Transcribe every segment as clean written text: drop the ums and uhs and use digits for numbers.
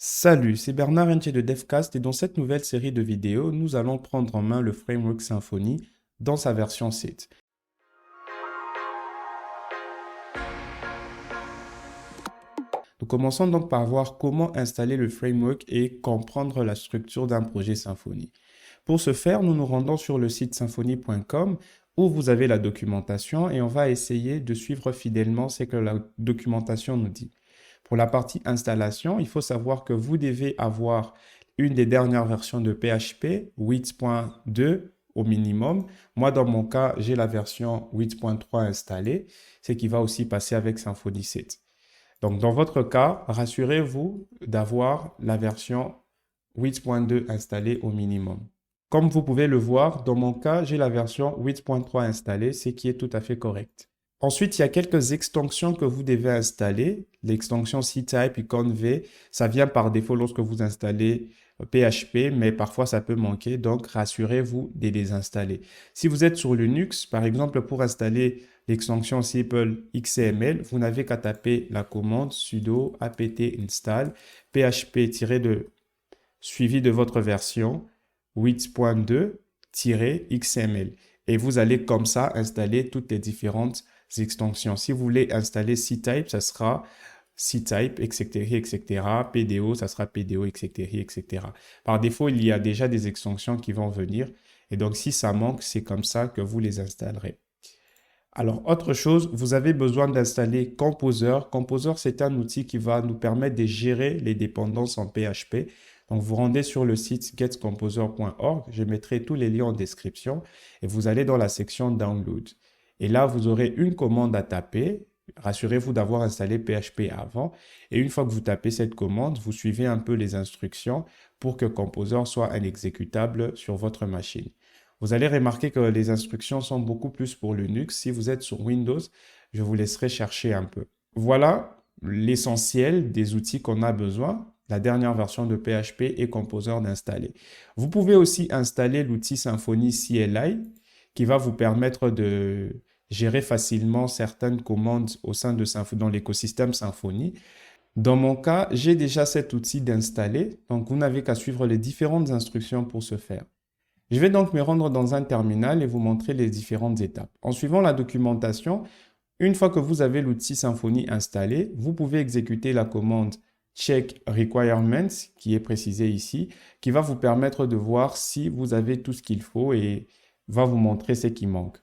Salut, c'est Bernard Henché de Devcast et dans cette nouvelle série de vidéos, nous allons prendre en main le framework Symfony dans sa version 7. Nous commençons donc par voir comment installer le framework et comprendre la structure d'un projet Symfony. Pour ce faire, nous nous rendons sur le site symfony.com où vous avez la documentation et on va essayer de suivre fidèlement ce que la documentation nous dit. Pour la partie installation, il faut savoir que vous devez avoir une des dernières versions de PHP, 8.2 au minimum. Moi, dans mon cas, j'ai la version 8.3 installée, ce qui va aussi passer avec Symfony 7. Donc, dans votre cas, rassurez-vous d'avoir la version 8.2 installée au minimum. Comme vous pouvez le voir, dans mon cas, j'ai la version 8.3 installée, ce qui est tout à fait correct. Ensuite, il y a quelques extensions que vous devez installer. L'extension CType et conv, ça vient par défaut lorsque vous installez PHP, mais parfois ça peut manquer, donc rassurez-vous de les installer. Si vous êtes sur Linux, par exemple, pour installer l'extension simple XML, vous n'avez qu'à taper la commande sudo apt install php- suivi de votre version 8.2-XML. Et vous allez comme ça installer toutes les différentes extensions. Si vous voulez installer CType, ça sera CType, etc., etc. PDO, ça sera PDO, etc., etc. Par défaut, il y a déjà des extensions qui vont venir. Et donc, si ça manque, c'est comme ça que vous les installerez. Alors, autre chose, vous avez besoin d'installer Composer. Composer, c'est un outil qui va nous permettre de gérer les dépendances en PHP. Donc, vous rendez sur le site getcomposer.org. Je mettrai tous les liens en description et vous allez dans la section Download. Et là, vous aurez une commande à taper. Rassurez-vous d'avoir installé PHP avant. Et une fois que vous tapez cette commande, vous suivez un peu les instructions pour que Composer soit un exécutable sur votre machine. Vous allez remarquer que les instructions sont beaucoup plus pour Linux. Si vous êtes sur Windows, je vous laisserai chercher un peu. Voilà l'essentiel des outils qu'on a besoin. La dernière version de PHP et Composer d'installer. Vous pouvez aussi installer l'outil Symfony CLI qui va vous permettre de gérer facilement certaines commandes au sein de dans l'écosystème Symfony. Dans mon cas, j'ai déjà cet outil d'installer, donc vous n'avez qu'à suivre les différentes instructions pour ce faire. Je vais donc me rendre dans un terminal et vous montrer les différentes étapes. En suivant la documentation, une fois que vous avez l'outil Symfony installé, vous pouvez exécuter la commande check requirements qui est précisée ici, qui va vous permettre de voir si vous avez tout ce qu'il faut et va vous montrer ce qui manque.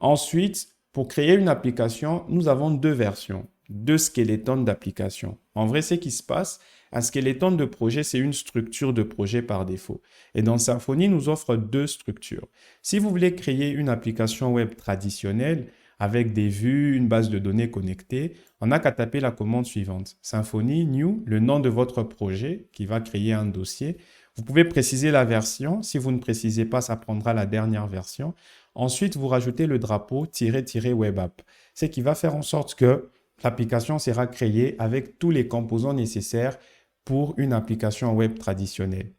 Ensuite, pour créer une application, nous avons deux versions, deux squelettons d'application. En vrai, ce qui se passe, un skeleton de projet, c'est une structure de projet par défaut. Et dans Symfony, nous offre deux structures. Si vous voulez créer une application web traditionnelle avec des vues, une base de données connectée, on n'a qu'à taper la commande suivante. Symfony new, le nom de votre projet qui va créer un dossier. Vous pouvez préciser la version. Si vous ne précisez pas, ça prendra la dernière version. Ensuite, vous rajoutez le drapeau -- web app, ce qui va faire en sorte que l'application sera créée avec tous les composants nécessaires pour une application web traditionnelle.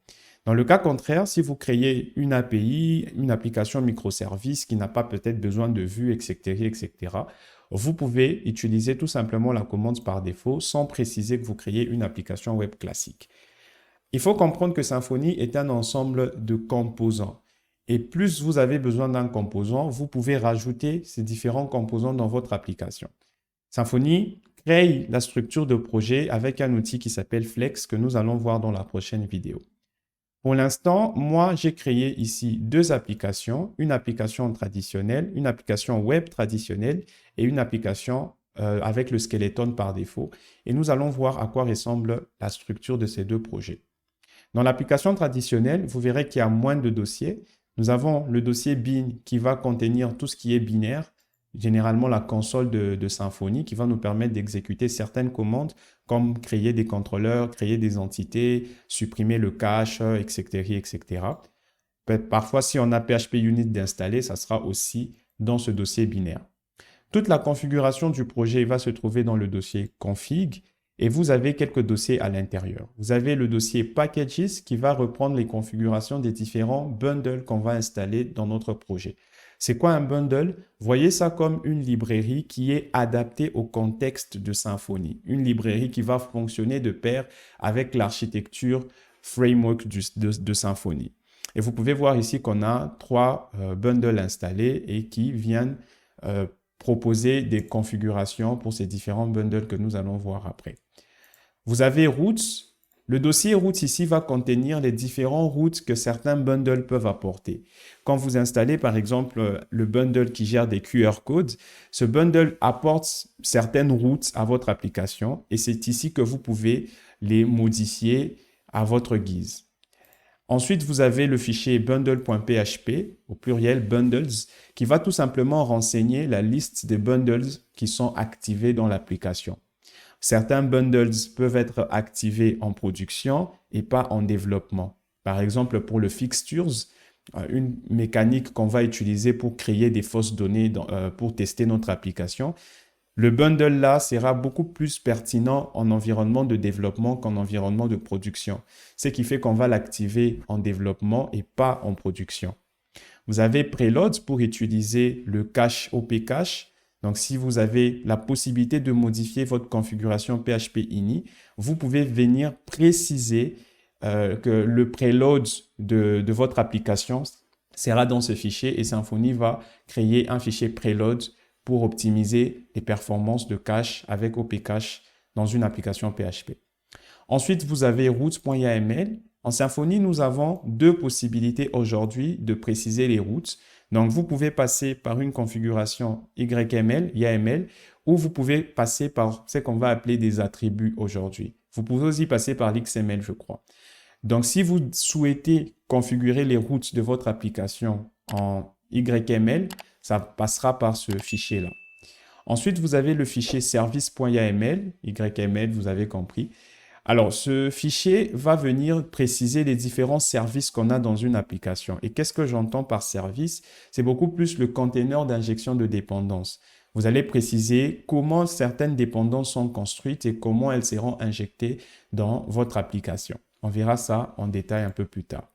Dans le cas contraire, si vous créez une API, une application microservice qui n'a pas peut-être besoin de vue, etc., etc., vous pouvez utiliser tout simplement la commande par défaut sans préciser que vous créez une application web classique. Il faut comprendre que Symfony est un ensemble de composants. Et plus vous avez besoin d'un composant, vous pouvez rajouter ces différents composants dans votre application. Symfony crée la structure de projet avec un outil qui s'appelle Flex que nous allons voir dans la prochaine vidéo. Pour l'instant, moi, j'ai créé ici deux applications, une application traditionnelle, une application web traditionnelle et une application avec le skeleton par défaut. Et nous allons voir à quoi ressemble la structure de ces deux projets. Dans l'application traditionnelle, vous verrez qu'il y a moins de dossiers. Nous avons le dossier bin qui va contenir tout ce qui est binaire, généralement la console de Symfony qui va nous permettre d'exécuter certaines commandes comme créer des contrôleurs, créer des entités, supprimer le cache, etc., etc. Parfois, si on a PHP Unit d'installer, ça sera aussi dans ce dossier binaire. Toute la configuration du projet va se trouver dans le dossier config et vous avez quelques dossiers à l'intérieur. Vous avez le dossier packages qui va reprendre les configurations des différents bundles qu'on va installer dans notre projet. C'est quoi un bundle? Voyez ça comme une librairie qui est adaptée au contexte de Symfony. Une librairie qui va fonctionner de pair avec l'architecture framework de Symfony. Et vous pouvez voir ici qu'on a 3 bundles installés et qui viennent proposer des configurations pour ces différents bundles que nous allons voir après. Vous avez routes. Le dossier routes ici va contenir les différents routes que certains bundles peuvent apporter. Quand vous installez par exemple le bundle qui gère des QR codes, ce bundle apporte certaines routes à votre application et c'est ici que vous pouvez les modifier à votre guise. Ensuite, vous avez le fichier bundle.php, au pluriel bundles, qui va tout simplement renseigner la liste des bundles qui sont activés dans l'application. Certains bundles peuvent être activés en production et pas en développement. Par exemple, pour le fixtures, une mécanique qu'on va utiliser pour créer des fausses données pour tester notre application, le bundle là sera beaucoup plus pertinent en environnement de développement qu'en environnement de production. Ce qui fait qu'on va l'activer en développement et pas en production. Vous avez Preload pour utiliser le cache OP Cache. Donc, si vous avez la possibilité de modifier votre configuration PHP ini, vous pouvez venir préciser que le preload de votre application sera dans ce fichier et Symfony va créer un fichier preload pour optimiser les performances de cache avec OP Cache dans une application PHP. Ensuite, vous avez routes.yaml. En Symfony, nous avons 2 possibilités aujourd'hui de préciser les routes. Donc, vous pouvez passer par une configuration YAML, ou vous pouvez passer par ce qu'on va appeler des attributs aujourd'hui. Vous pouvez aussi passer par l'XML, je crois. Donc, si vous souhaitez configurer les routes de votre application en YML, ça passera par ce fichier-là. Ensuite, vous avez le fichier service.yaml, YML, vous avez compris. Alors, ce fichier va venir préciser les différents services qu'on a dans une application. Et qu'est-ce que j'entends par service? C'est beaucoup plus le container d'injection de dépendances. Vous allez préciser comment certaines dépendances sont construites et comment elles seront injectées dans votre application. On verra ça en détail un peu plus tard.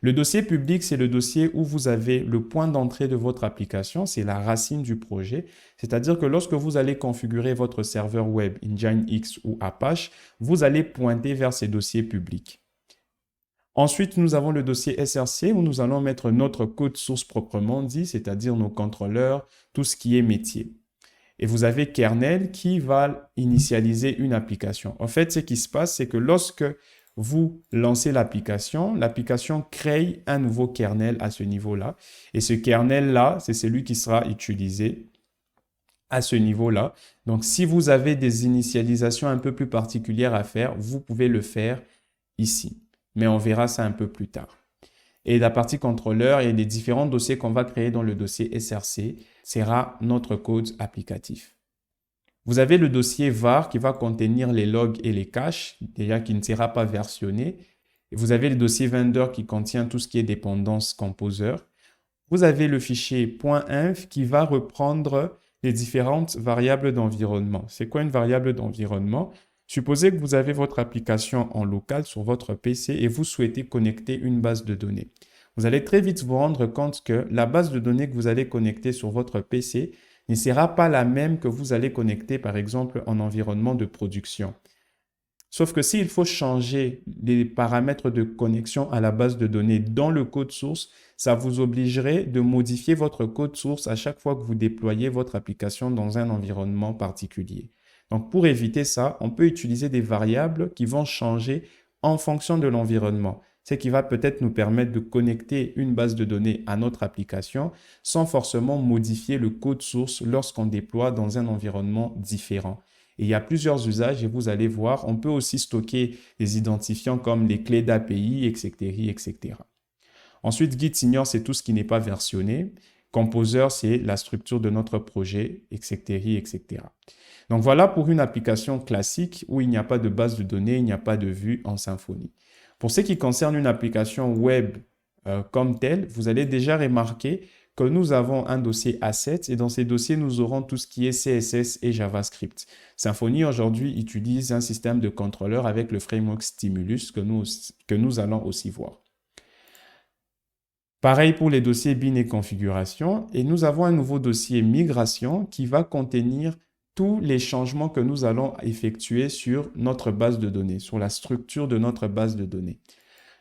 Le dossier public, c'est le dossier où vous avez le point d'entrée de votre application, c'est la racine du projet. C'est-à-dire que lorsque vous allez configurer votre serveur web Nginx ou Apache, vous allez pointer vers ces dossiers publics. Ensuite, nous avons le dossier SRC où nous allons mettre notre code source proprement dit, c'est-à-dire nos contrôleurs, tout ce qui est métier. Et vous avez kernel qui va initialiser une application. En fait, ce qui se passe, c'est que lorsque vous lancez l'application, l'application crée un nouveau kernel à ce niveau-là. Et ce kernel-là, c'est celui qui sera utilisé à ce niveau-là. Donc, si vous avez des initialisations un peu plus particulières à faire, vous pouvez le faire ici. Mais on verra ça un peu plus tard. Et la partie contrôleur et les différents dossiers qu'on va créer dans le dossier SRC sera notre code applicatif. Vous avez le dossier var qui va contenir les logs et les caches, déjà qui ne sera pas versionné. Et vous avez le dossier vendor qui contient tout ce qui est dépendance composer. Vous avez le fichier .inf qui va reprendre les différentes variables d'environnement. C'est quoi une variable d'environnement? Supposez que vous avez votre application en local sur votre PC et vous souhaitez connecter une base de données. Vous allez très vite vous rendre compte que la base de données que vous allez connecter sur votre PC ne sera pas la même que vous allez connecter, par exemple, en environnement de production. Sauf que s'il faut changer les paramètres de connexion à la base de données dans le code source, ça vous obligerait de modifier votre code source à chaque fois que vous déployez votre application dans un environnement particulier. Donc, pour éviter ça, on peut utiliser des variables qui vont changer en fonction de l'environnement. Ce qui va peut-être nous permettre de connecter une base de données à notre application sans forcément modifier le code source lorsqu'on déploie dans un environnement différent. Et il y a plusieurs usages et vous allez voir, on peut aussi stocker des identifiants comme les clés d'API, etc., etc. Ensuite, Git ignore, c'est tout ce qui n'est pas versionné. Composer, c'est la structure de notre projet, etc., etc. Donc voilà pour une application classique où il n'y a pas de base de données, il n'y a pas de vue en Symfony. Pour ce qui concerne une application web comme telle, vous allez déjà remarquer que nous avons un dossier assets et dans ces dossiers, nous aurons tout ce qui est CSS et JavaScript. Symfony aujourd'hui utilise un système de contrôleur avec le framework Stimulus que nous allons aussi voir. Pareil pour les dossiers bin et configuration. Et nous avons un nouveau dossier migration qui va contenir tous les changements que nous allons effectuer sur notre base de données, sur la structure de notre base de données.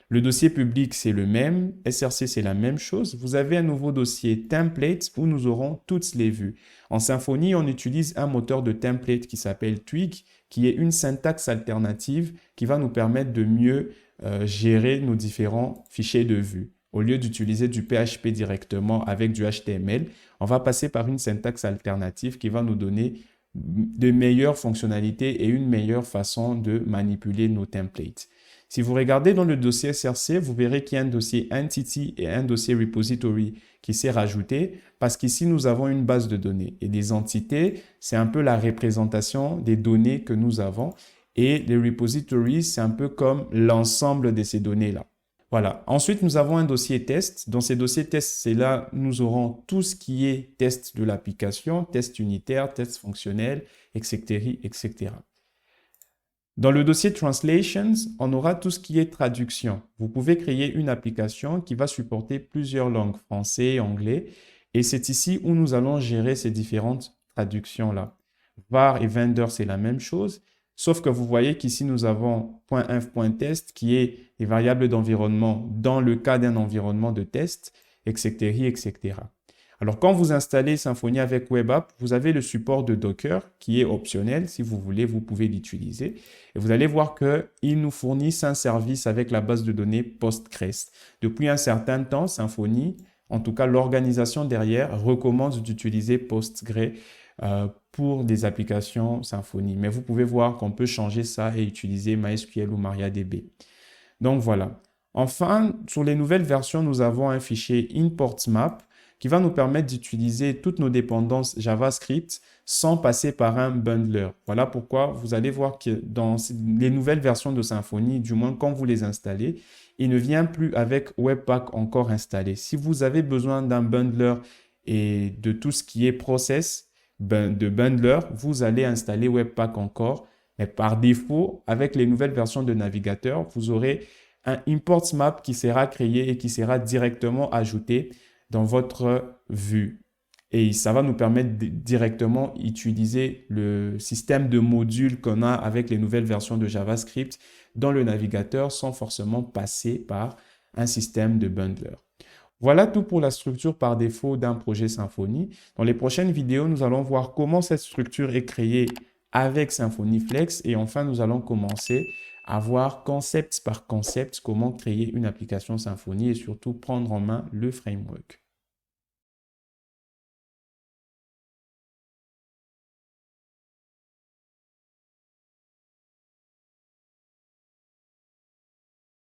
Le dossier public, c'est le même. SRC, c'est la même chose. Vous avez un nouveau dossier template où nous aurons toutes les vues. En Symfony, on utilise un moteur de template qui s'appelle Twig, qui est une syntaxe alternative qui va nous permettre de mieux gérer nos différents fichiers de vue. Au lieu d'utiliser du PHP directement avec du HTML, on va passer par une syntaxe alternative qui va nous donner de meilleures fonctionnalités et une meilleure façon de manipuler nos templates. Si vous regardez dans le dossier SRC, vous verrez qu'il y a un dossier Entity et un dossier Repository qui s'est rajouté parce qu'ici, nous avons une base de données. Et des entités, c'est un peu la représentation des données que nous avons. Et les repositories, c'est un peu comme l'ensemble de ces données-là. Voilà. Ensuite, nous avons un dossier test. Dans ces dossiers test, c'est là nous aurons tout ce qui est test de l'application, test unitaire, test fonctionnel, etc., etc. Dans le dossier Translations, on aura tout ce qui est traduction. Vous pouvez créer une application qui va supporter plusieurs langues, français, anglais. Et c'est ici où nous allons gérer ces différentes traductions-là. Var et vendor, c'est la même chose. Sauf que vous voyez qu'ici, nous avons .inf.test qui est les variables d'environnement dans le cas d'un environnement de test, etc., etc. Alors, quand vous installez Symfony avec Web App, vous avez le support de Docker qui est optionnel. Si vous voulez, vous pouvez l'utiliser. Et vous allez voir qu'il nous fournit un service avec la base de données Postgres. Depuis un certain temps, Symfony, en tout cas l'organisation derrière, recommande d'utiliser Postgres pour des applications Symfony. Mais vous pouvez voir qu'on peut changer ça et utiliser MySQL ou MariaDB. Donc voilà. Enfin, sur les nouvelles versions, nous avons un fichier ImportMap qui va nous permettre d'utiliser toutes nos dépendances JavaScript sans passer par un bundler. Voilà pourquoi vous allez voir que dans les nouvelles versions de Symfony, du moins quand vous les installez, il ne vient plus avec Webpack encore installé. Si vous avez besoin d'un bundler et de tout ce qui est process de bundler, vous allez installer Webpack encore. Mais par défaut, avec les nouvelles versions de navigateur, vous aurez un ImportMap qui sera créé et qui sera directement ajouté dans votre vue. Et ça va nous permettre de directement utiliser le système de modules qu'on a avec les nouvelles versions de JavaScript dans le navigateur sans forcément passer par un système de bundler. Voilà tout pour la structure par défaut d'un projet Symfony. Dans les prochaines vidéos, nous allons voir comment cette structure est créée avec Symfony Flex et enfin, nous allons commencer à voir concept par concept comment créer une application Symfony et surtout prendre en main le framework.